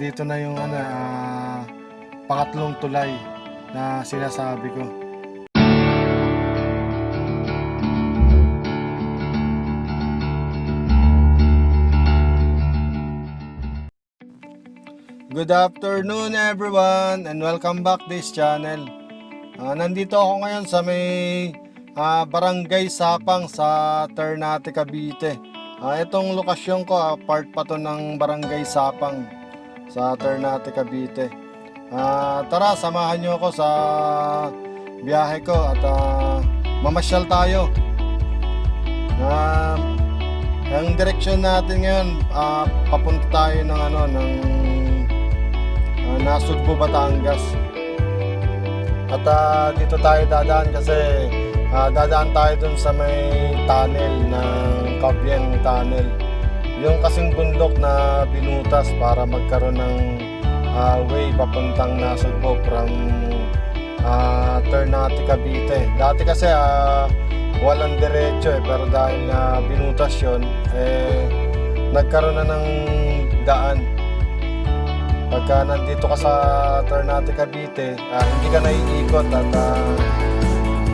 dito na yung pangatlong tulay na sinasabi ko. Good afternoon everyone and welcome back this channel. Nandito ako ngayon sa may Barangay Sapang sa Ternate, Cavite. Itong lokasyon ko, part pa to ng Barangay Sapang sa Ternate, Cavite. Tara, samahan nyo ako sa biyahe ko at mamasyal tayo. Ang direksyon natin ngayon, papunta tayo ng Nasugbu, Batangas. At dito tayo dadaan kasi dadaan tayo dun sa may tunnel ng Cabieng Tunnel. Yung kasing bundok na binutas para magkaroon ng way papuntang Nasugbu from Ternate, Cavite. Dati kasi walang diretso pero dahil na binutas yun, nagkaroon na ng daan. Pagka nandito ka sa Ternate, Cavite, hindi ka naiikot at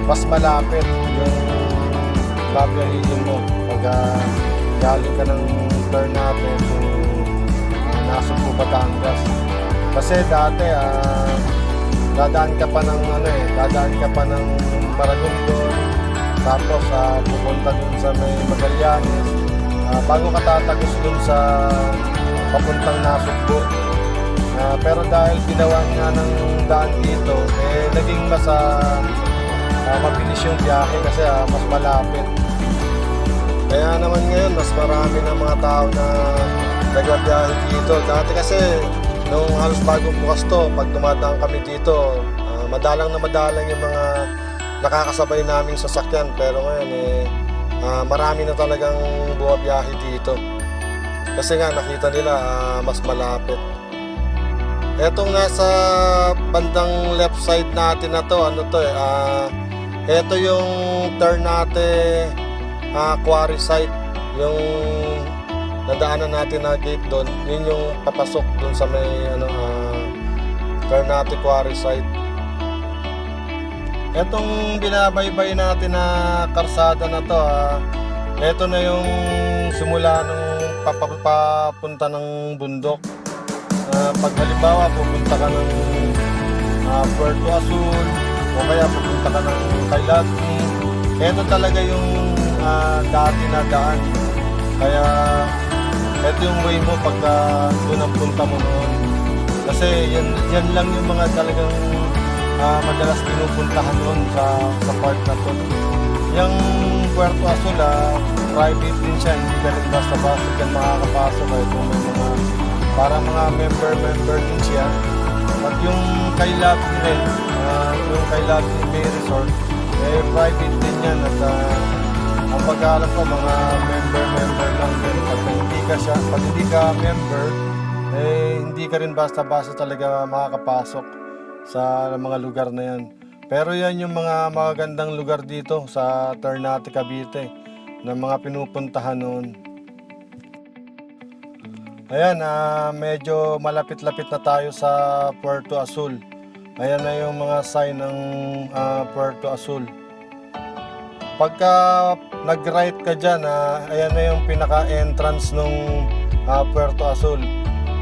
mas malapit yung babiyahin mo pagka galing ka ng Ternate to Nasugbu, Batangas. Kasi dati dadaan ka pa ng Maragondon, tapos pupunta dun sa may Magallanes bago ka tatagos dun sa papuntang Nasugbu. Pero dahil ginawa nga ng daan dito, naging mas mabilis yung biyahe kasi mas malapit. Kaya naman ngayon, mas marami ng mga tao na nagbabiyahe dito. Dati kasi, nung halos bagong bukas to, pag dumadaan kami dito, madalang yung mga nakakasabay naming sasakyan. Pero ngayon, marami na talagang bumabiyahe dito. Kasi nga, nakita nila mas malapit. Etong nasa bandang left side natin na to, ito yung Ternate quarry site, yung nadaanan natin na gate doon, yun yung papasok doon sa may Ternate quarry site. Etong binabaybay natin na karsada na to, ito na yung simula nung papunta ng bundok. Pag halimbawa pupunta ka ng Puerto Azul o kaya pupunta ka ng Kailagni, ito talaga yung dati na daan. Kaya ito yung way mo pagka doon ang punta mo noon. Kasi yan lang yung mga talagang madalas pinupuntahan noon sa part na to. Yung Puerto Azul, private din siya, hindi ka rin basta-basta dyan makakapasok. Kung may para mga member din siya. At yung Kailagni rin, yung Kailagni Bay Resort, private din yan. At ang pag-aalam ko, mga member lang din. Pag hindi ka member, hindi ka rin basta-basta talaga makakapasok sa mga lugar na yan. Pero yan yung mga magagandang lugar dito sa Ternate, Cavite na mga pinupuntahan noon. Ayan, medyo malapit-lapit na tayo sa Puerto Azul. Ayan na yung mga sign ng Puerto Azul. Pagka nag-right ka dyan, ayan na yung pinaka-entrance ng Puerto Azul.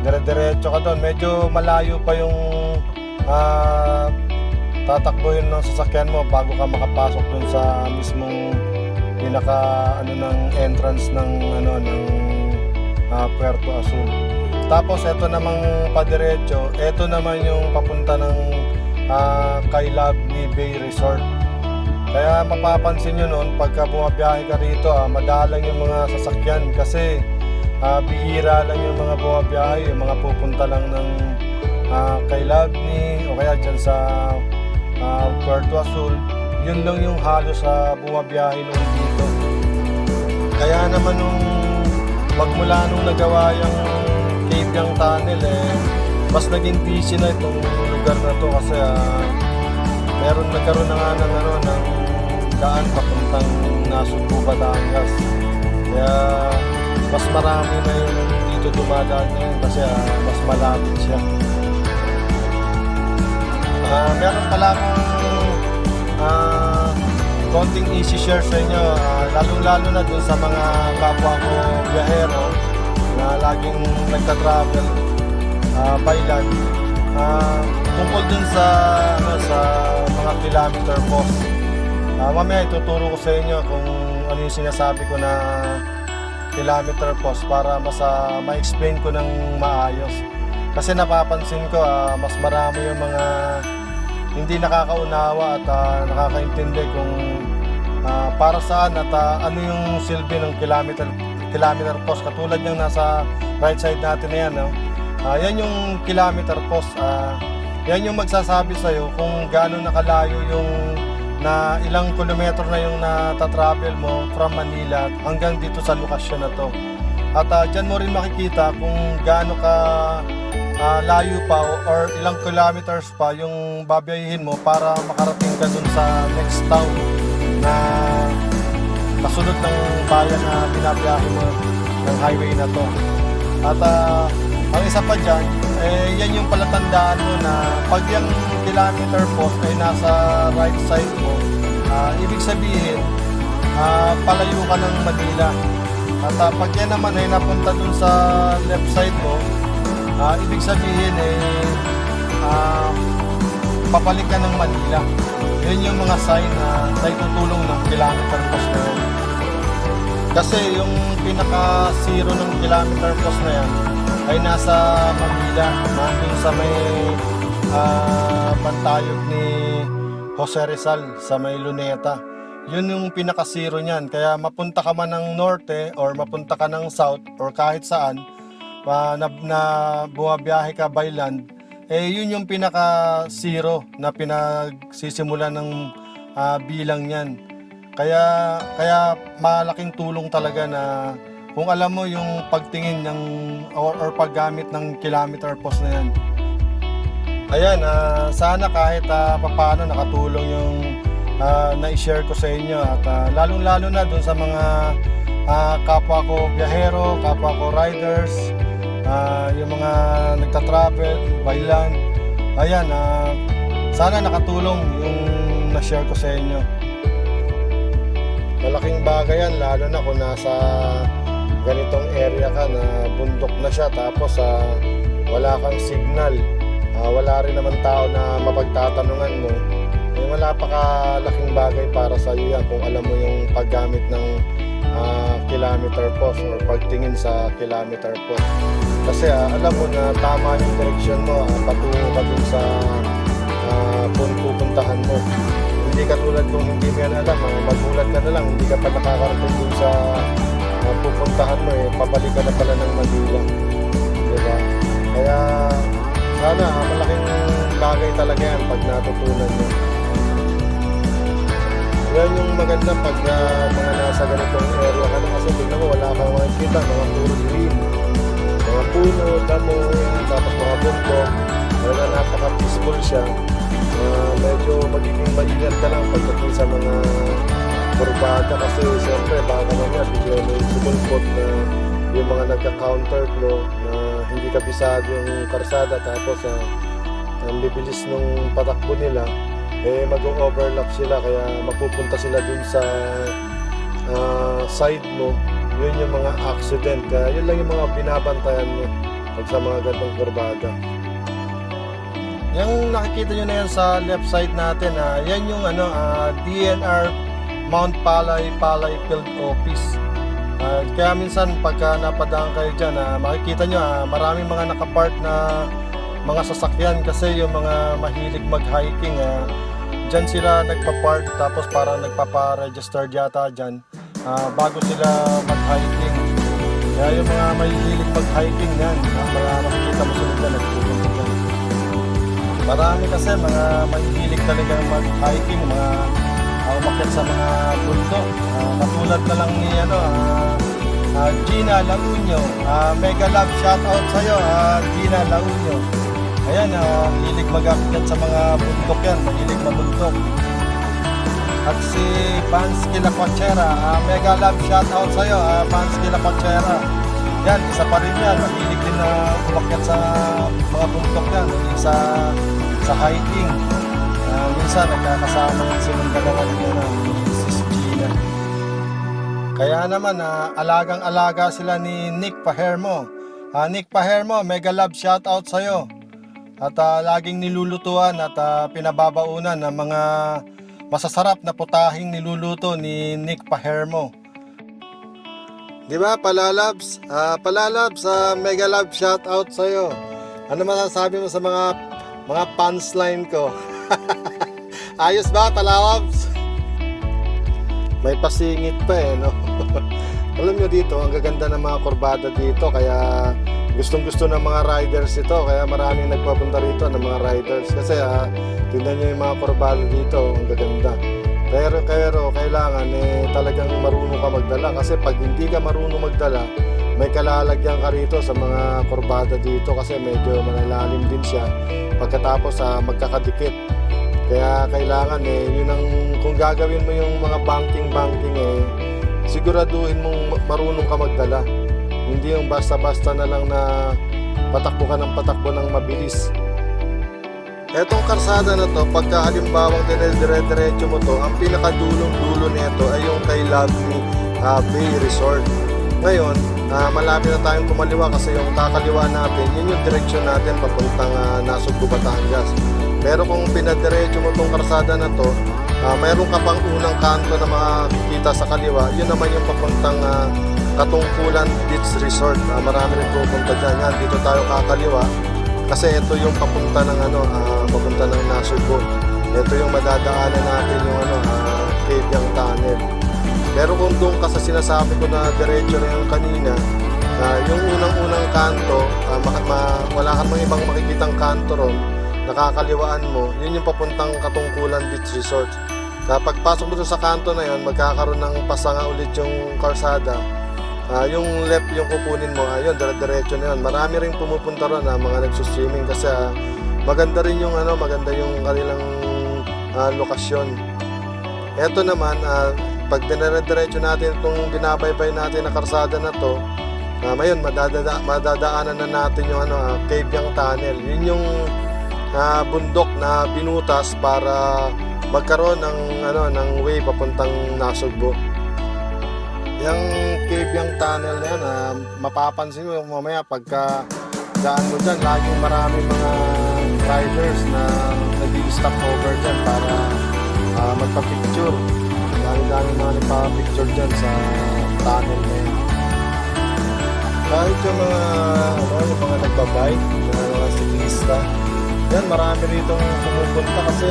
Dire-diretso ka doon. Medyo malayo pa yung tatakbuhin ng sasakyan mo bago ka makapasok doon sa mismong ng entrance ng Puerto Azul. Tapos ito namang padiretso, ito naman yung papunta ng Kailagni Bay Resort. Kaya mapapansin nyo noon pagka bumabiyahe ka rito, madalang yung mga sasakyan kasi bihira lang yung mga bumabiyahe, yung mga pupunta lang ng Kailagni o kaya dyan sa Puerto Azul. Yun lang yung halos sa bumabiyahe noon dito. Kaya naman nung magmula nung nagawa yung Cabieng Tunnel, mas naging busy na itong lugar na to kasi nagkaroon na nga ng daan papuntang Nasugbu, Batangas. Kaya mas marami na yung dito dumadaan ngayon kasi mas malapit siya. Meron pala akong konting easy share sa inyo, lalong-lalo na dun sa mga kapwa ko biyahero na laging nagta-travel by land, tungkol dun sa mga kilometer post. Mamaya ituturo ko sa inyo kung ano yung sinasabi ko na kilometer post para ma-explain ko ng maayos. Kasi napapansin ko mas marami yung mga hindi nakakaunawa at nakakaintindi kung para saan at ano yung silbi ng kilometer post. Katulad yung nasa right side natin na yan, no? Yan yung kilometer post. Yan yung magsasabi sa'yo kung gaano nakalayo yung na ilang kilometro na yung natatravel mo from Manila hanggang dito sa lokasyon na to. At dyan mo rin makikita kung gaano ka layo pa or ilang kilometers pa yung babiyahin mo para makarating ka dun sa next town na kasunod ng bayan na binabiyahe mo ng highway na to. At ang isa pa dyan, yan yung palatandaan mo na pag yung kilometer post ay nasa right side mo, ibig sabihin palayo ka ng Manila. At pag yan naman ay napunta dun sa left side mo, ibig sabihin papalik ka ng Manila. Yun yung mga sign na tutulong ng kilometer post na yun. Kasi yung pinaka-zero ng kilometer post na yan ay nasa Manila, nandun sa may pantayog ni Jose Rizal sa may Luneta. Yun yung pinaka-zero niyan. Kaya mapunta ka man ng norte or mapunta ka ng south or kahit saan, na bumabiyahe ka by land, yun yung pinaka-zero na pinagsisimula ng bilang niyan. Kaya malaking tulong talaga na kung alam mo yung pagtingin ng or paggamit ng kilometer post na yan. Ayan, sana kahit papaano nakatulong yung na-share ko sa inyo at lalong-lalo na dun sa mga kapwa ko biyahero, kapwa ko riders, yung mga nagta-travel by land. Ayan, sana nakatulong yung na-share ko sa inyo. Malaking bagay yan, lalo na kung nasa ganitong area ka na bundok na siya, tapos wala kang signal, wala rin naman tao na mapagtatanungan mo. Malapakalaking bagay para sa iyo yan kung alam mo yung paggamit ng kilometer post or pagtingin sa kilometer post. Kasi alam mo na tama yung direksyon mo, patungo ka dun sa pupuntahan mo. Hindi katulad kung hindi mo yan alam, magulat ka na lang, hindi ka pa nakakarating dun sa pupuntahan mo, pabalik ka na pala ng Manila. Diba? Kaya sana malaking bagay talaga yan pag natutunan mo. Yan yung maganda pag mga nasa ganitong area ka na, kasi tignan mo wala kang makikita, mga puro green, mga puno, damo, tapos mga bundok. Kaya napaka-peaceful siya. Medyo magiging maingat ka lang pagdating sa mga kurbada, kasi siyempre baka mamaya bigyan mo yung sumulpot na yung mga nagka-counter flow na hindi kabisado yung karsada, tapos ang bibilis nung patakbo nila, mag-overlap sila, kaya mapupunta sila dun sa side mo. Yun yung mga accident, kaya yun lang yung mga binabantayan mo pag sa mga gandang kurbada. Yung nakikita nyo na yan sa left side natin, yan yung DNR Mount Palay Field Office. Kaya minsan pagka napadaan kayo dyan, makikita nyo maraming mga nakapark na mga sasakyan, kasi yung mga mahilig mag-hiking, dyan sila nagpa-park, tapos parang nagpapa-register yata dyan bago sila mag-hiking. Kaya yung mga mahilig mag-hiking yan, makikita mo sila dyan, nagpupunta dyan. Marami kasi mga mahilig talagang mag-hiking, mga umakyat sa mga bundok. Katulad na lang ni Gina Launyo. Mega love shoutout sa'yo, Gina Launyo. Ayan, hilig mag-akyat sa mga bundok yan, mahilig mabundok. At si Pansky Laquachera, mega love shoutout sa'yo, Pansky Laquachera. Yan, isa pa rin yan. Mahilig din na umakyat sa mga bundok yan. Sa hiking. Minsan nagkakasama yan silang dalawa niya na Sis Gina. Kaya naman, alagang-alaga sila ni Nick Pahermo. Nick Pahermo, mega love shoutout sa'yo. At laging nilulutuan at pinababaunan ng mga masasarap na putahing niluluto ni Nick Pahermo. Di ba, Palalabs? Palalabs, mega love shoutout sa'yo. Ano masasabi mo sa mga punchline ko? Ayos ba, Palalabs? May pasingit pa no? Alam nyo dito, ang gaganda ng mga kurbada dito, kaya gustong-gusto ng mga riders ito, kaya maraming nagpapunta rito ng mga riders. Kasi tingnan nyo yung mga kurbada dito, ang gaganda. Pero kailangan talagang marunong ka magdala, kasi pag hindi ka marunong magdala, may kalalagyan ka rito sa mga kurbada dito, kasi medyo malalalim din siya pagkatapos magkakadikit. Kaya kailangan yun ang, kung gagawin mo yung mga banking siguraduhin mong marunong ka magdala. Hindi yung basta-basta na lang na patakbo ka ng mabilis. Etong karsada na to, pagka halimbawang dire-diretso mo to, ang pinakadulong-dulo nito ay yung kay Lovely Bay Resort. Ngayon, malapit na tayong kumaliwa kasi yung kakaliwa natin, yun yung direksyon natin papuntang Nasugbu, Batangas. Pero kung pinadiretso mo tong karsada na to, mayroon ka pang unang kanto na makikita sa kaliwa, yun naman yung papuntang Katungkulan Beach Resort. Marami rin pupunta dyan. Yan, dito tayo kakaliwa kasi ito yung papunta ng Nasugbu. Ito yung madadaanan natin yung Cavyang Tunnel. Pero kung doon ka sa sinasabi ko na diretso na yung kanina, yung unang-unang kanto, wala kang mga ibang makikitang kanto ron, nakakaliwaan mo, yun yung papuntang Katungkulan Beach Resort. Kapag pasok mo doon sa kanto na yun, magkakaroon ng pasanga ulit yung karsada. Yung left yung kukunin mo, ayun, diretso na yun. Marami rin pumupunta ron mga nagsuswimming kasi maganda rin yung maganda yung kanilang lokasyon. Eto naman, pag dinare-diretso natin itong binabaybay natin na karsada na to, ngayon madadaanan na natin yung Cavyang Tunnel. Yun yung bundok na binutas para magkaroon ng way papuntang Nasugbu. Yung Cavyang Tunnel na yan, mapapansin mo mamaya pagka daan mo dyan, laging maraming mga riders na nag-stop over dyan para magpa-picture. Dami mga nagpa-picture dyan sa tunnel na yan. Kahit yung mga nagbabike, mga siklista, yan, marami ritong pumupunta kasi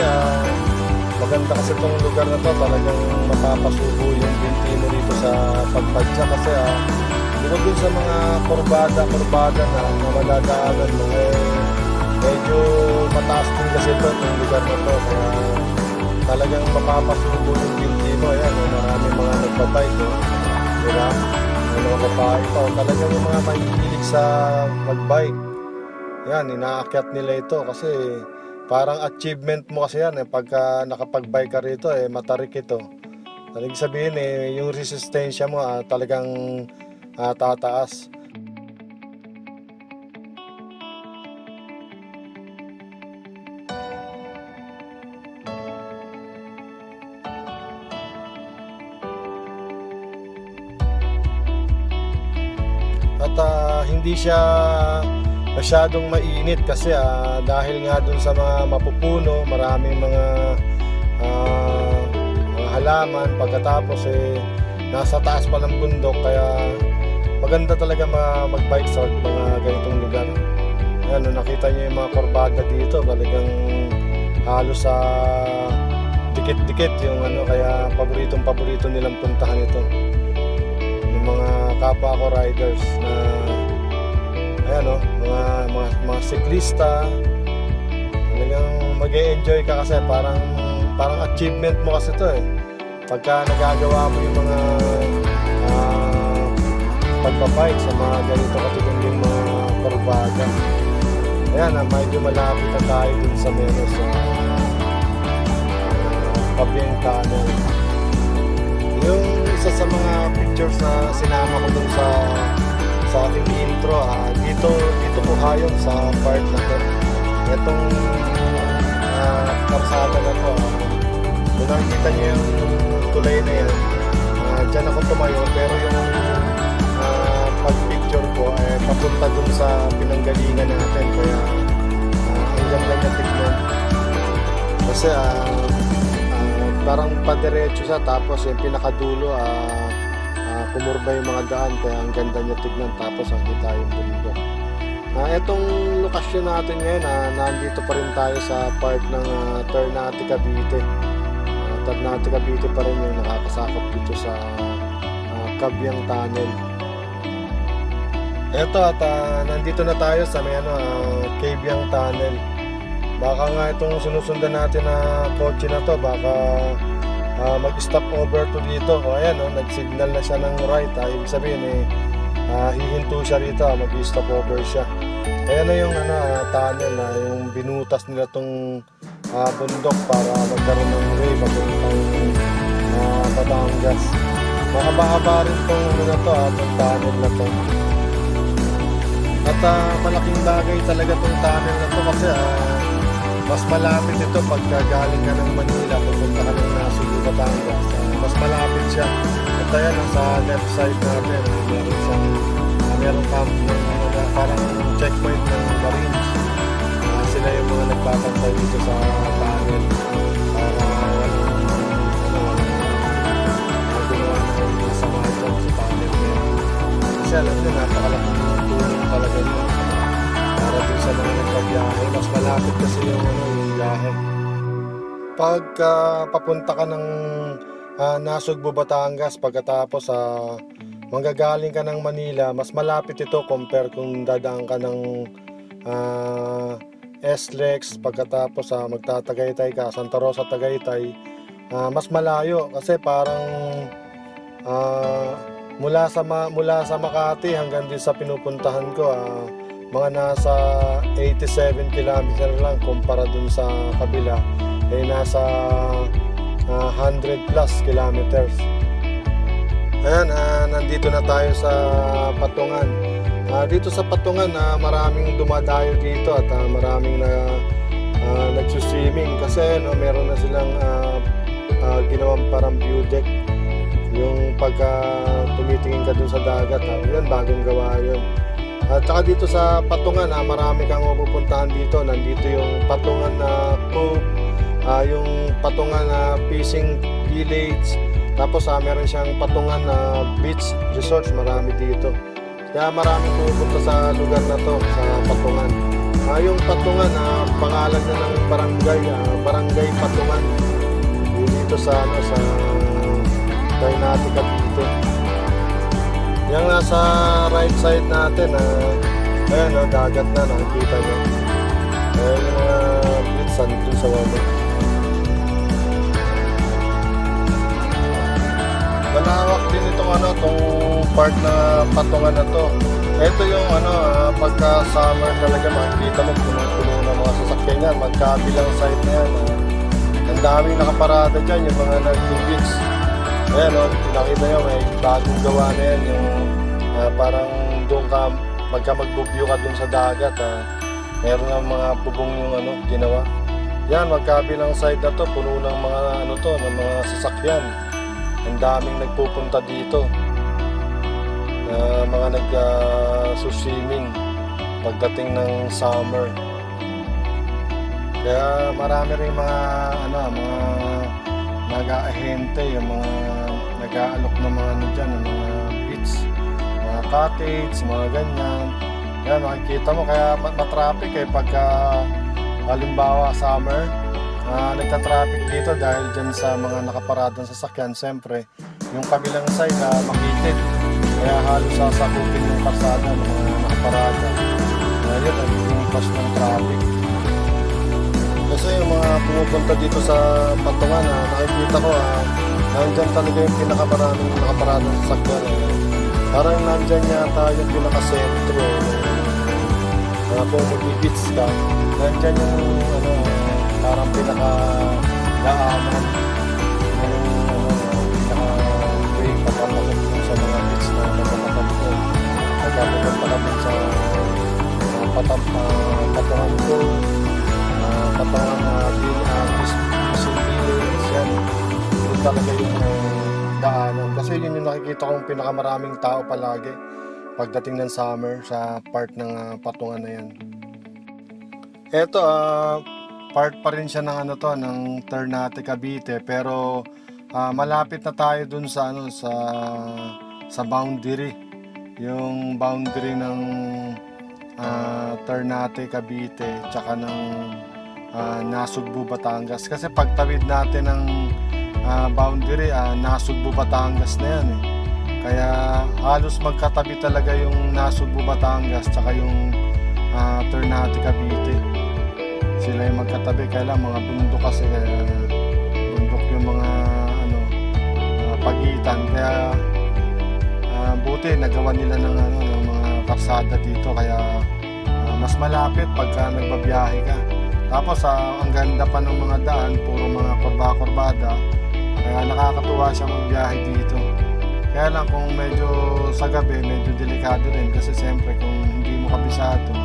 maganda kasi itong lugar na to, talagang mapapasubo yung binti mo dito sa pagpadya kasi bukod dun sa mga kurbada na madadaanan mo, medyo mataas din kasi ito itong lugar na to, kaya talagang mapapasubo yung binti mo. Ayan, marami mga nagbabike, diba? May mga babae pa, talagang yung mga mahihilig sa magbike, yan, inaakyat nila ito kasi parang achievement mo kasi yan pagka nakapag-bike ka rito matarik ito. Talagang sabihin yung resistensya mo talagang tataas. At hindi siya masyadong mainit kasi dahil nga dun sa mga mapupuno, maraming mga halaman, pagkatapos nasa taas pa ng bundok, kaya maganda talaga mag-bike sa mga ganitong lugar. Ayan, nakita niyo yung mga kurbada dito, talagang halos sa dikit-dikit yung kaya paborito nilang puntahan ito. Yung mga kapwa ko riders na ayan mga siklista, talagang mag-e-enjoy ka kasi parang achievement mo kasi ito pagka nagagawa mo yung mga pagbabike sa mga ganito katulong mga kurbada. Ayan, medyo malapit na tayo dun sa menos Cavyang Tunnel. Yung isa sa mga pictures na sinama ko dun sa sa aking intro, dito po hayon sa part na to. Itong karsada na to, kung nakikita nyo yung tulay na yan, dyan ako tumayo, pero yung pag-picture ko papunta dun sa pinanggalingan natin, kaya ang ganda niya tignan. Kasi parang padiretso siya, tapos yung pinakadulo kumurba yung mga daan, kaya ang ganda niya tignan, tapos nakita yung bundok. Itong lokasyon natin ngayon, nandito pa rin tayo sa part ng Ternate, Cavite. Ternate, Cavite pa rin yung nakakasakop dito sa Cabiang Tunnel. Eto at nandito na tayo sa may Cabiang Tunnel. Baka nga itong sinusundan natin na kotse na to, baka mag-stop over to dito. O ayan, nag-signal na siya ng right. Ibig sabihin hihinto siya rito, mag-stop over siya. Ayan na yung tunnel, yung binutas nila tong bundok para magkaroon ng way papuntang Batangas. Mahaba-haba rin tong tong tunnel na to. At malaking bagay talaga tong tunnel na to, kasi mas malapit ito pagka galing ka ng Manila, pupunta ka ng Nasugbu, Batangas. Mas malapit siya. At ayan, sa left side natin, meron camp ng parang checkpoint ng Marines. Sila yung mga nagbabantay dito sa tunnel para walang ginawa ng masama dyan sa tunnel. Kasi alam nyo, napakalaking tulong talaga yun para dun sa mga nagbabiyahe. Mas malapit kasi yung biyahe. Pagka papunta ka ng Nasugbu, Batangas, pagkatapos manggagaling ka ng Manila, mas malapit ito compare kung dadaan ka ng SLEX, pagkatapos magtatagaytay ka, Santa Rosa, Tagaytay. Mas malayo kasi parang mula sa Makati hanggang din sa pinupuntahan ko, mga nasa 87 kilometer lang kumpara dun sa kabila, nasa 100 plus kilometers. Ayan, nandito na tayo sa Patungan. Dito sa Patungan, maraming dumadayo dito at maraming nagsuswimming kasi meron na silang ginawang parang view deck. Yung pagka tumitingin ka dun sa dagat, yun, bagong gawa yun. At saka dito sa Patungan, marami kang mapupuntahan dito. Nandito yung Patungan na Cove, yung Patungan na Fishing Village. Tapos meron siyang Patungan na beach resorts, marami dito. Kaya maraming pupunta sa lugar na to, sa Patungan. Yung Patungan, pangalan na ng barangay Patungan. Dito sa Ternate, Cavite. Yung nasa right side natin, ayan, dagat na, nakikita nyo. Ayan yung mga beach dito sa wala. Malawak din itong itong part na Patungan na to. Ito yung pagka summer talaga, makikita mo puno-puno ng mga sasakyan yan. Magkabilang side na yan. Ang daming nakaparada dyan, yung mga nag-beach. Ayan, nakita nyo, may bagong gawa na yan. Yung parang doon ka, mag-view ka doon sa dagat. Meron ng mga bubong yung ginawa. Yan, magkabilang side na to, puno ng mga ng mga sasakyan. Ang daming nagpupunta dito, mga nag-swimming pagdating ng summer. Kaya marami rin mga nag-aahente, yung mga nag-aalok ng mga dyan, ng mga beach, mga cottage, mga ganyan. Kaya makikita mo, kaya matraffic pagka halimbawa summer. Nagka-traffic dito dahil dyan sa mga nakaparadang sasakyan. Siyempre, yung kabilang side makitid, kaya halos sasakupin yung karsada ng mga nakaparada. Yun, yung cause ng traffic. Kasi yung mga pumupunta dito sa Patungan, nakikita ko, nandyan talaga yung pinakamaraming nakaparadang sasakyan. Parang nandyan yata yung pinaka-sentro. Kung mag-beach ka, nandyan yung parang pinaka-daanan yung pinaka-way papapasok sa mga beach na nagpapapag ko. At pupunta kami sa Patangan ko, Patangan Fishing Village, yan. Yun talaga yung daanan. Kasi yun yung nakikita kong pinakamaraming tao palagi pagdating ng summer sa part ng Patungan na yan. Eto, part pa rin siya ng ng Ternate, Cavite, pero malapit na tayo dun sa sa boundary. Yung boundary ng Ternate, Cavite, tsaka ng Nasugbu, Batangas. Kasi pagtawid natin ng boundary, Nasugbu, Batangas na yan eh. Kaya halos magkatabi talaga yung Nasugbu, Batangas tsaka yung Ternate, Cavite. Sila yung magkatabi, kaya lang mga bundok kasi, bundok yung mga pagitan. Kaya buti nagawa nila ng mga karsada dito, kaya mas malapit pagka nagbabiyahe ka. Tapos ang ganda pa ng mga daan, puro mga kurba-kurbada, kaya nakakatuwa siya magbiyahe dito. Kaya lang kung medyo sa gabi, medyo delikado rin kasi siyempre kung hindi mo kabisado,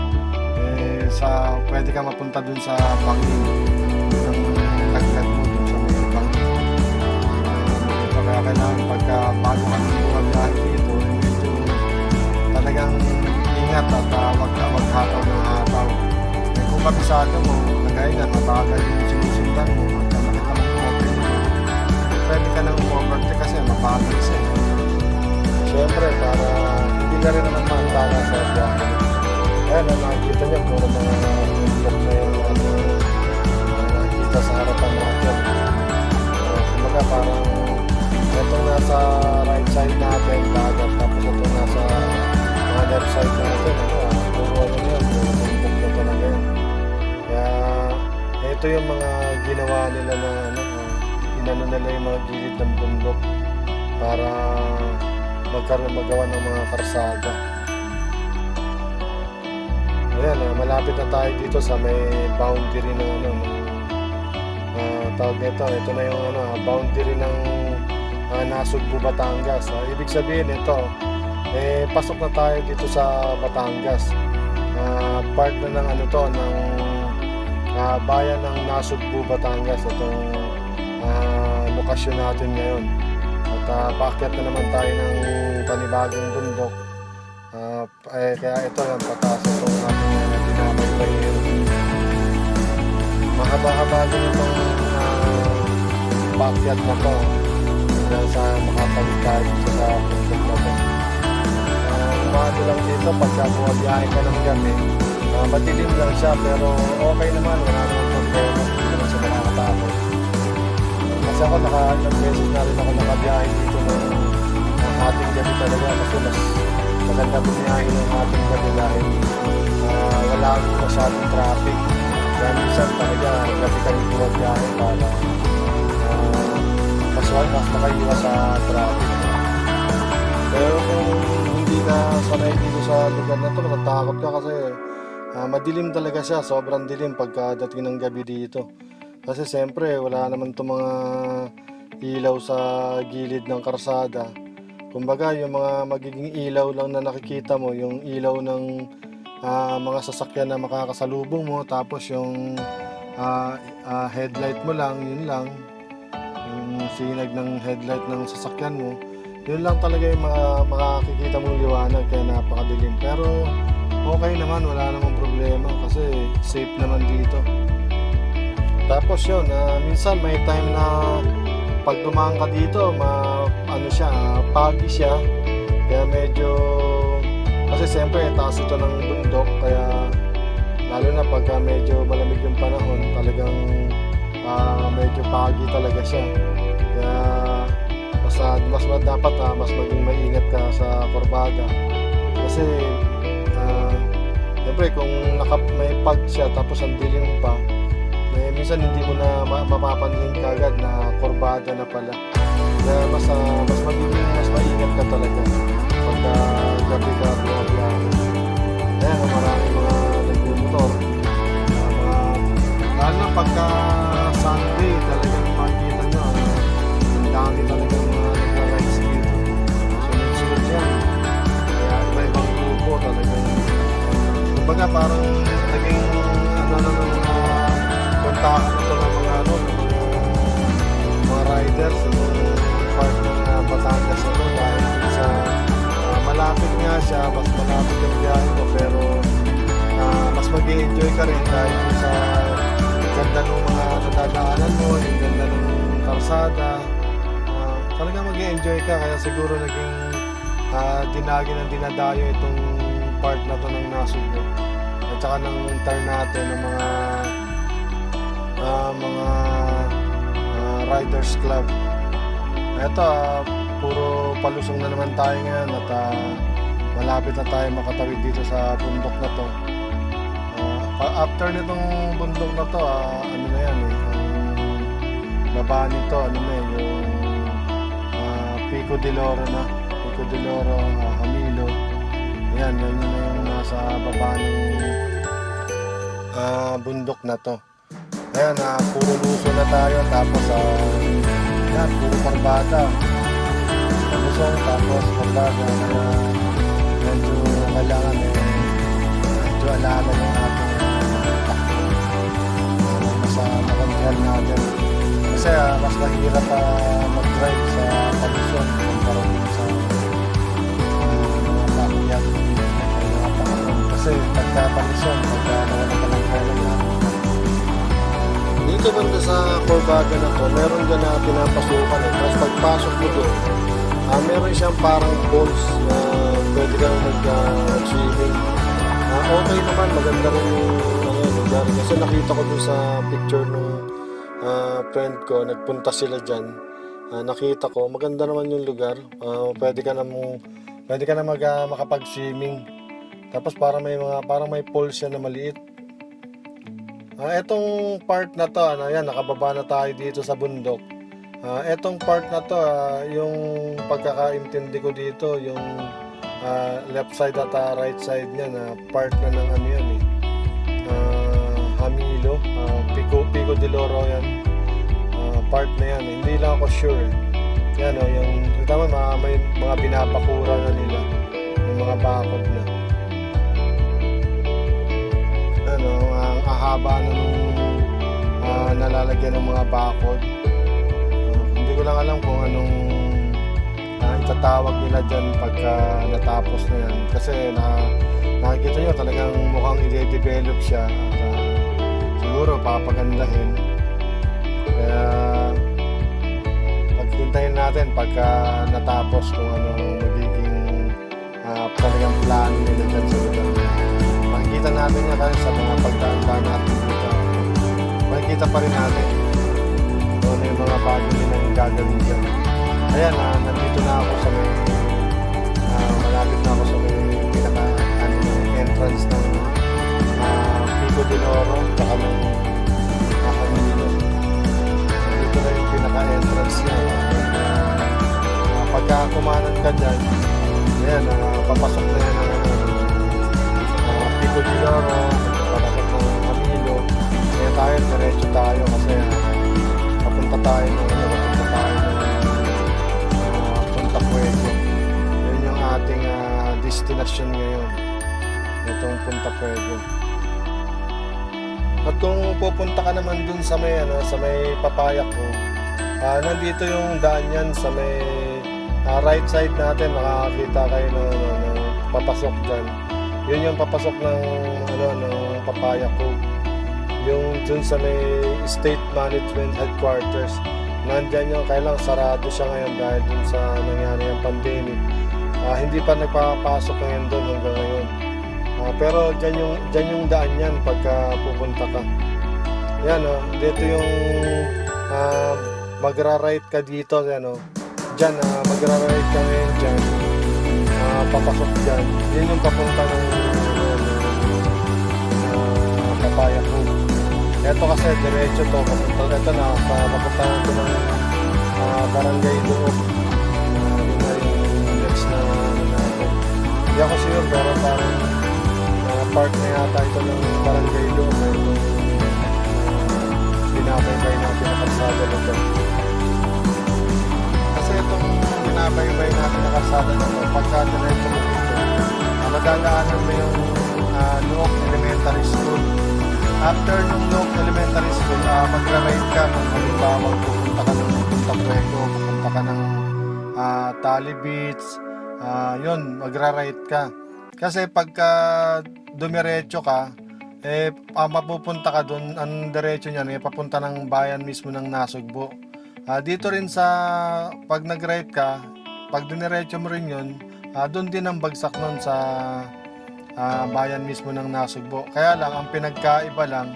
pwede ka mapunta dun sa bangin ng laglag mo dun sa mga bangin. Kaya kailangan pagka bago ka nang bumabiyahe dito, medyo talagang ingat at wag hataw ng hataw. Kung kabisado mo, kagaya nga, mabagal yung sinusundan mo, at nakita mo open mo, pwede ka nang overtake kasi mabagal siya. Siyempre, para hindi ka rin naman maantala sa biyahe. Ayan, nakikita niyo, puro mga bundok na yung nakikita sa harapan natin. Kumbaga parang itong nasa right side natin, dagat, tapos itong nasa left side natin, puro yun, puro bundok na talaga yun. Kaya ito yung mga ginawa nila na inano nila yung mga gilid ng bundok para magawa ng mga karsada. Ayan, malapit na tayo dito sa may boundary ng tawag nito. Ito na yung boundary ng Nasugbu, Batangas. Ibig sabihin ito, pasok na tayo dito sa Batangas. Part na ng ng bayan ng Nasugbu, Batangas. Itong lokasyon natin ngayon. At paakyat na naman tayo ng panibagong bundok. Kaya ito lang pataas itong ating dinamaybay. Mahaba-haba din itong paakyat na to hanggang sa makapalik tayo dito sa bundok na to. Umano lang dito pagka bumabiyahe ka ng gabi, madilim lang siya pero okay naman, wala naman problema, hindi naman siya nakakatakot. Kasi ako ilang beses na rin ako nakabiyahe dito ng ating gabi talaga kasi mas maganda bumiyahe ng ating gabi dahil wala masyadong traffic. Kaya minsan talaga gabi kami bumabiyahe para mas makaiwas sa traffic. Pero kung hindi ka sanay dito sa lugar na ito, natatakot ka kasi madilim talaga siya, sobrang dilim pagkadating ng gabi dito. Kasi siyempre wala naman itong mga ilaw sa gilid ng karsada. Kumbaga yung mga magiging ilaw lang na nakikita mo, yung ilaw ng mga sasakyan na makakasalubong mo, tapos yung headlight mo lang, yun lang, yung sinag ng headlight ng sasakyan mo, yun lang talaga yung makakikita mong liwanag, kaya napakadilim. Pero okay naman, wala namang problema kasi safe naman dito. Tapos yun, minsan may time na pag dumaan ka dito, pagi siya, kaya medyo, kasi siyempre taas ito ng bundok, kaya lalo na pagka medyo malamig yung panahon, talagang medyo pagi talaga siya. Kaya mas dapat mas maging maingat ka sa kurbada. Kasi siyempre kung may pag siya tapos ang dilim pa, minsan hindi mo na mapapansin kagad na kurbada na pala. Kaya mas maingat ka talaga pagka gabi ka bumabiyahe. Kaya maraming mga nagmumotor, lalo na pagka Sunday, talagang makikita nyo, ang dami talagang mga nag-rides dito. Sunod-sunod yan. Kaya iba-ibang grupo, kumbaga parang naging ano na ng puntahan na to ng mga ano, ng mga riders ng part ng Batangas na to dahil sa malapit nga siya, mas malapit yung biyahe mo pero mas mag-i-enjoy ka rin dahil sa ganda ng mga nadadaanan mo, yung ganda ng karsada. Talaga mag-i-enjoy ka kaya siguro naging dinagi ng dinadayo itong part na to ng Nasugbu at saka ng turn natin ng mga riders club. Eto, puro palusong na naman tayo ngayon at malapit na tayo makatawid dito sa bundok na to. After nitong bundok na to, ano na yan ang baba nito, ano na yung Pico de Loro na. Pico de Loro, Hamilo. Yan na yung nasa baba ng bundok na to. Ayan, puro luso na tayo tapos yan, puro parbada. Lusong tapos parbada. Medyo kailangan medyo alaala yung ating takbo. Sa makontrol natin. Kasi mas mahirap mag-drive sa paglusong kumpara sa mga pakiyat. Kasi pagka paglusong, pagka nawala ka ng kailangan. Dito banda sa Corbaga na to, meron dyan na pinapasukan. Tapos pagpasok mo doon, meron siyang parang falls na pwede kang mag-swimming. Okay naman, maganda rin yung lugar. Kasi nakita ko dun sa picture ng friend ko, nagpunta sila dyan. Nakita ko, maganda naman yung lugar. Pwede ka na makapag-swimming. Tapos parang may falls siya na maliit. Etong part na to, yan, nakababa na tayo dito sa bundok. Etong part na to, yung pagkakaintindi ko dito, yung left side at right side niya na part na ng ano yan Hamilo, Pico de Loro yan. Part na yan, hindi lang ako sure. Yan yung tama, may mga binapakura na nila, yung mga bakod na. Ang ahaba na nung nalalagyan ng mga bakod. Hindi ko lang alam kung anong itatawag nila dyan pagka natapos na yan. Kasi nakikita nyo talagang mukhang i-develop siya at siguro papagandahin. Kaya paghintayin natin pagka natapos kung anong magiging talagang plano nila dyan sa lugar. Makikita natin yan kasi sa mga pagdaan natin dito. Makikita pa rin natin kung ano yung mga bago nilang gagawin dyan. Ayan, nandito na ako sa may malapit na ako sa may entrance ng Pico de Loro saka ng Hamilo. Dito na yung pinaka-entrance niya. Pagka kumanan ka dyan, ayan, papasok na yan ng Pico de Loro, papasok ng Hamilo. Kaya tayo, diretso tayo kasi papunta tayo ng Punta Puego. Yan yung ating destination ngayon. Itong Punta Puego. At kung pupunta ka naman dun sa may Papayak ko, nandito yung daan yan sa may right side natin, makakakita kayo ng papasok dyan. Yun yung papasok ng Papayak ko. Yung dun sa may State Management Headquarters. Nandyan yung kailang sarado siya ngayon dahil dun sa nangyari yung pandemic. Hindi pa nagpapasok ngayon dun hanggang ngayon. Pero dyan yung daan yan pagka pupunta ka. Yan dito yung magra-right ka dito. Dyan magra-right ka ngayon dyan. Papasok dyan. Yun yung papunta ng Papayak ko. Ito kasi diretso to, papunta ito na papunta ito ng Barangay Loob. Yun na yung next na natin. Hindi ako sure pero parang park na yata ito ng Barangay Loob. Binabaybay natin na kalsada na ito. Kasi itong binabaybay natin na kalsada na ito, pagka diretso mo dito, madadaanan mo yung Loob after nung Looc Elementary School, magra-ride ka kung halimbawa pupunta ka ng Punta Puego, pupunta ka ng Tali Beach, yun, magra-ride ka. Kasi pagka dumiretso ka, mapupunta ka doon, ang diretso niyan, papunta ng bayan mismo ng Nasugbo. Dito rin sa, pag nag-ride ka, pag diniretso mo rin yun, doon din ang bagsak nun sa bayan mismo ng Nasugbo. Kaya lang, ang pinagkaiba lang,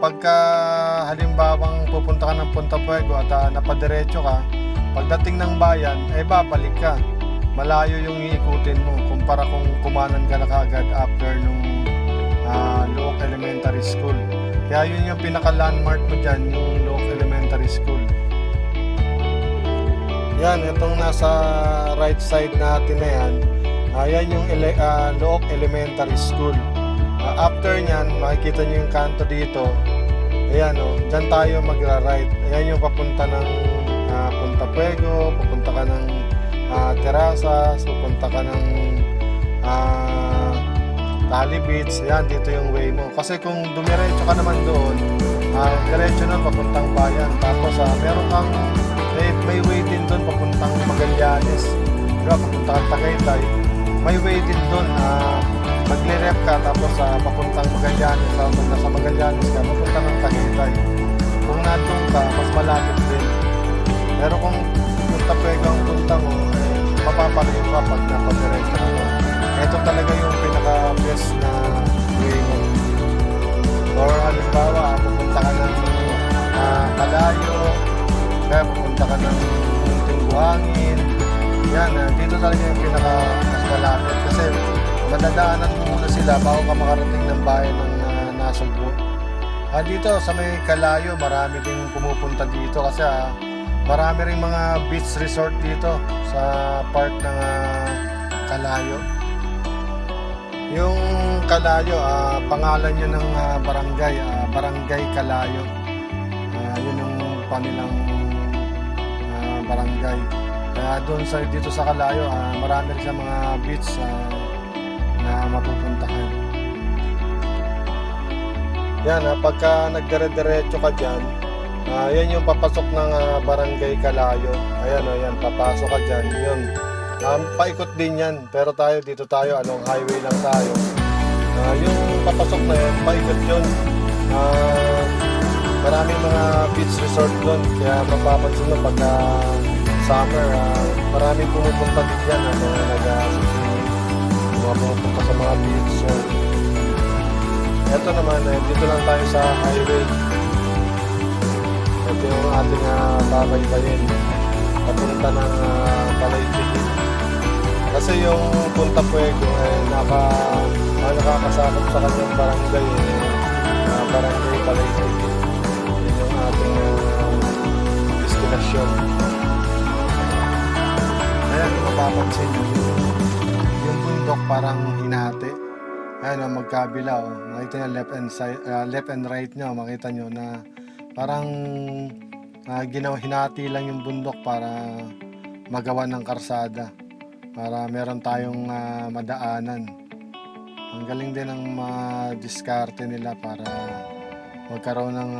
pagka halimbawang pupunta ka ng Punta Puego at napadiretso ka, pagdating ng bayan, babalik ka. Malayo yung iikutin mo kumpara kung kumanan ka na kaagad after nung Looc Elementary School. Kaya yun yung pinaka-landmark mo dyan, yung Looc Elementary School. Yan, itong nasa right side natin na yan, yan yung Looc Elementary School. After nyan, makikita nyo yung kanto dito. Ayan o, dyan tayo magra-ride. Ayan yung papunta ng Punta Puego, pupunta ka ng Terrazas, pupunta ka ng Tali Beach. Ayan, dito yung way mo. Kasi kung dumiretso ka naman doon, diretso nun papuntang bayan. Tapos meron kang may way din doon papuntang Magallanes. Diba, papunta kang Tagaytay. May way din doon. Magle-rep ka tapos papuntang Magallanes. Tapos nasa Magallanes ka, papunta ng Tagaytay. Kung nandun ka, mas malapit din. Pero kung Punta Puego ang punta mo, mapapalayo ka pag napadiretso ka mo. Ito talaga yung pinaka-best na way mo. Or halimbawa, pupunta ka ng Kalayo, kaya pupunta ka ng Munting Buhangin. Yan, dito talaga yung pinaka-mas malapit. Kasi madadaanan mo muna sila bago ka makarating ng bayan ng Nasugbo. Dito sa may Kalayo, marami ding pumupunta dito kasi marami ring mga beach resort dito sa part ng Kalayo. Yung Kalayo, pangalan yun ng barangay, Barangay Kalayo. Yun yung panilang barangay. Doon dito sa Kalayo, marami rin sa mga beach na mapupuntahan. Yan, pagka nagdire-diretso ka dyan, yan yung papasok ng Barangay Kalayo. Ayan, papasok ka dyan. Yun. Paikot din yan. Pero dito tayo, highway lang tayo. Yung papasok na yan, paikot yun. Maraming mga beach resort doon. Kaya mapapansin mo pagka summer, maraming pumupunta din yan. Mga pumupunta sa mga beach resort. Ito naman, dito lang tayo sa highway. Ito yung ating babaybayin papunta ng Palaytik. Kasi yung Punta Puego nakakasakop sa kanyang barangay, Barangay Palaytik. Yun yung ating destinasyon. Ayan, kung mapapansin nyo, yung bundok parang hinati. Ayan, magkabila. Makita nyo left and right nyo, makita nyo na parang hinati lang yung bundok para magawa ng karsada, para meron tayong madaanan. Ang galing din ng diskarte nila para magkaroon ng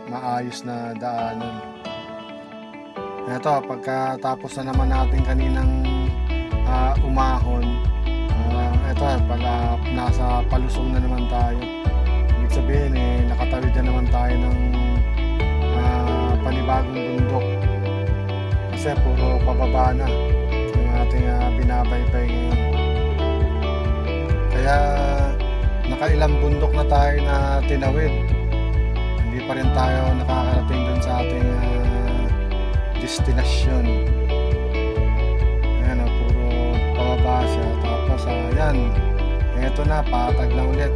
maayos na daanan. Ito, pagkatapos na naman natin kaninang umahon, ito pala nasa palusong na naman tayo. Ibig sabihin nakatawid na naman tayo ng panibagong bundok. Kasi puro pababa na yung ating binabaybay ngayon. Kaya nakailang bundok na tayo na tinawid. Hindi pa rin tayo nakakarating dun sa ating destinasyon. Ayan, puro pababa siya. Tapos ayan, eto na, patag na ulit.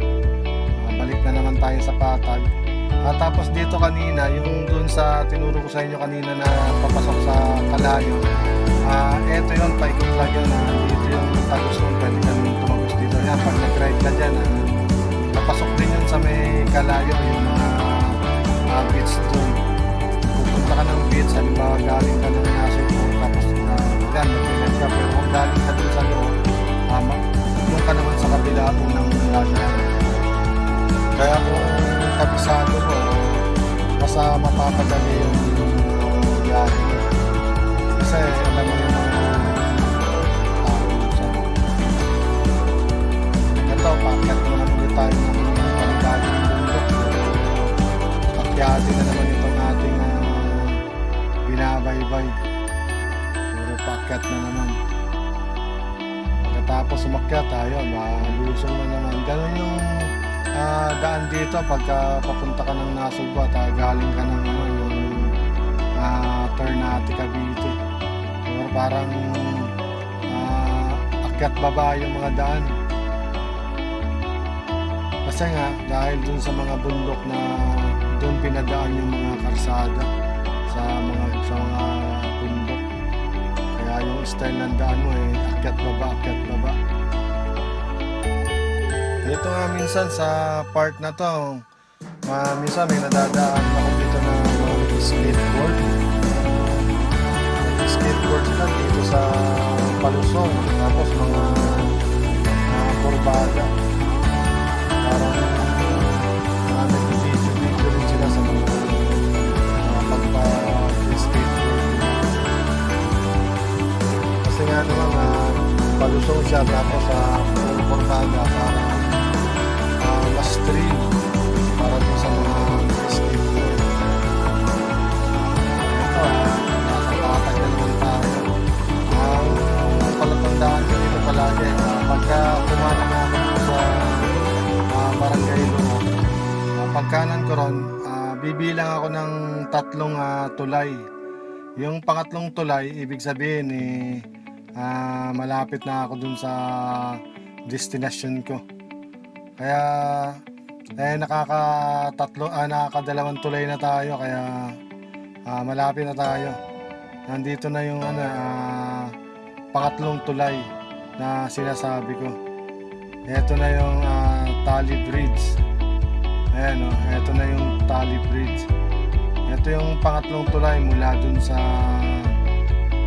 Balik na naman tayo sa patag. Tapos dito kanina, yung dun sa tinuro ko sa inyo kanina na papasok sa Kalayo, eto yun, paikot lang yun. Dito yung tagos nun, pwede kang tumagos dito. Yan, pag nag-ride ka dyan, papasok din yun sa may Kalayo, yung mga beach dun. Pupunta ka ng beach, halimbawa galing ka ng Nasugbo, tapos yan, nag-ride ka. Pero kung galing ka dun sa loob, doon ka naman sa kabila unang lalaki. Kaya kung kabisado mo, mas mapapadali yung biyahe mo. Kasi alam mo yung mga tao sa ito, paket mo naman ulit tayo ng panibagong bundok. Akyati na naman itong ating binabaybay. Puro paket na naman. Pagkatapos umakyat tayo, malusong na naman. Ganun yung daan dito pagka papunta ka ng Nasugbu at galing ka ng yung Ternate, Cavite. Or parang akyat baba yung mga daan. Kasi nga dahil dun sa mga bundok na dun pinadaan yung mga karsada sa mga bundok. Kaya yung style ng daan mo akyat baba, akyat baba. Dito nga minsan sa part na to, minsan may nadadaan ako dito na skateboard. Skateboard na dito sa Palusong, tapos mga kurbada. Parang nag-video rin sila sa mga pagpa-skateboard. Kasi nga naman, Palusong siya, tapos sa kurbada parang mas thrill para din sa mga skateboard. Ito nakakatag na naman tayo. Ang palatandaan ko dito palagi, pagka kumana na ako sa Barangay Lungo, pagkanan ko ron, bibilang ako ng 3 tulay. Yung pangatlong tulay, ibig sabihin malapit na ako dun sa destination ko. Kaya nakakadalawang tulay na tayo, kaya malapit na tayo. Nandito na yung pangatlong tulay na sinasabi ko. Ito na yung Tali Bridge. Ayan o, ito na yung Tali Bridge. Ito yung pangatlong tulay mula dun sa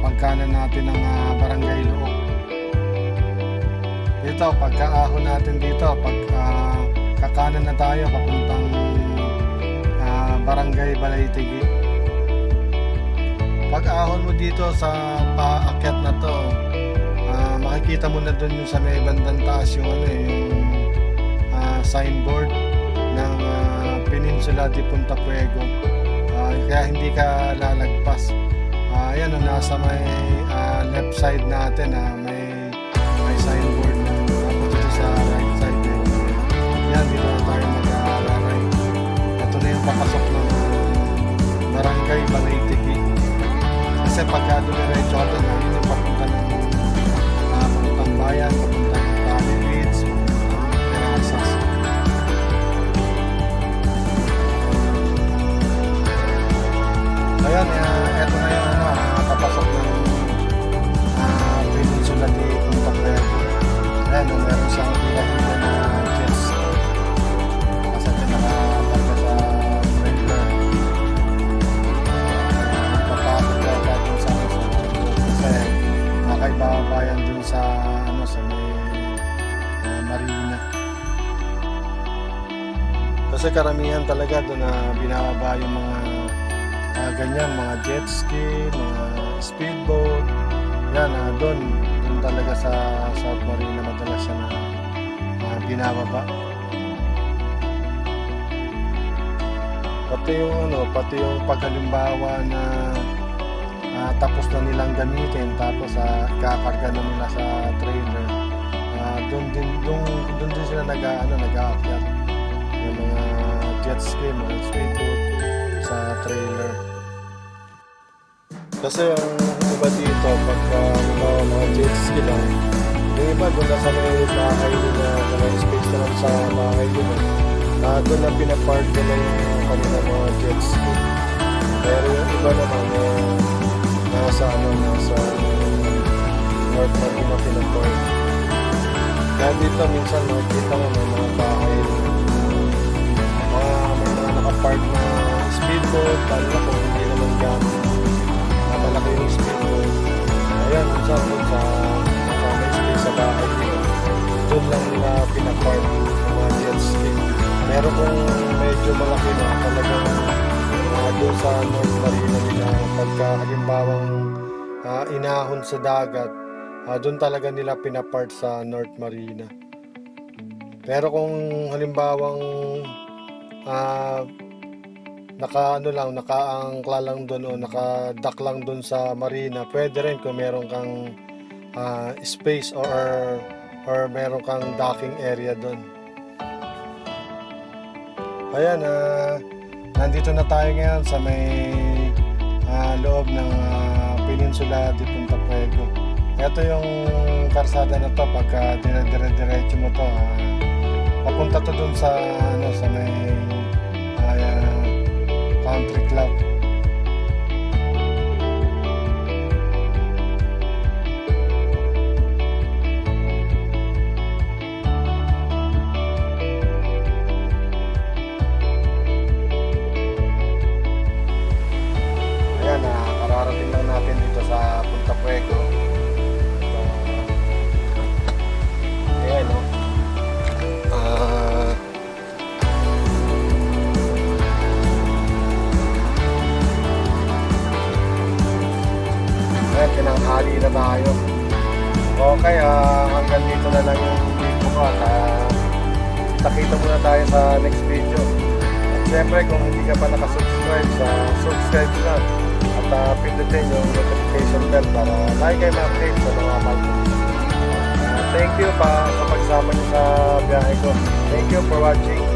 pagkanan natin ng Barangay Luok. Dito, pagkaahon natin dito, kakanan na tayo papuntang Barangay Balaytigi. Pag-ahon mo dito sa paakyat na to, makikita mo na dun yung sa may bandang taas yung yung signboard ng Peninsula de Punta Puego. Kaya hindi ka lalagpas. Ayan, nasa may left side natin, may signboard na. Tapos dito sa right side, yan, dito na tayo mag-aaray. Ito na yung papasok ng Barangay Balaytigi. Kasi pagka dumiretso ka doon, yun yung papunta ng papuntang bayan, papuntang Tali Beach, Terasas. Ayan, eto na yung papasok ng Peninsula de Punta Puego. Ayan, meron siyang pila-pila na jets. Kasi nakaparga sa trailer. Papasok na dun sa kasi nakaibabayan dun sa sa may marina. Kasi karamihan talaga dun na binababa yung mga ganyan, mga jet ski, mga speedboat. Yan, doon talaga sa South Marina madalas siya na binababa. Pati yung paghalimbawa na tapos na nilang gamitin, tapos kakarga na nila sa trailer. Doon din sila nag-aakyat. Yung mga jet ski, mga speedboat sa trailer. Kasi yung iba dito, pagka mga jet ski lang, yung iba doon na sa may bahay nila, na may space na lang sa bahay nila, doon na pinapark nila yung kanila mga jet ski. Pero yung iba naman, nasa North Marina pinapark. Kaya dito minsan makikita mo may mga bahay, may mga nakapark na speedboat, lalo na kung hindi naman gamit. Malaki yung speedboat. Ayan, minsan doon sa may space sa bahay dito, doon lang nila pinapark ng mga jet ski. Meron kung medyo medyo malaki na talagang doon sa North Marina nila pagka halimbawang inahon sa dagat, doon talaga nila pinapart sa North Marina. Pero kung halimbawang nakaangkla lang doon o nakadock lang doon sa marina, pwede rin kung meron kang space or meron kang docking area doon. Ayan, nandito na tayo ngayon sa may loob ng Peninsula de Punta Fuego. Ito yung karsada na to, pagka dire-diretso mo to, papunta to dun sa sa may country club. Ayan, kararating lang natin dito sa Punta Fuego. Ayan, no? Ayan, pinanghali na tayo. Okay, hanggang dito na lang yung video ko at kita muna tayo sa next video. At syempre, kung hindi ka pa nakasubscribe, subscribe na at pindutin yung notification bell para lagi kayo ma-update sa mga bago. Thank you pa sa pagsama niyo sa biyahe ko. Thank you for watching.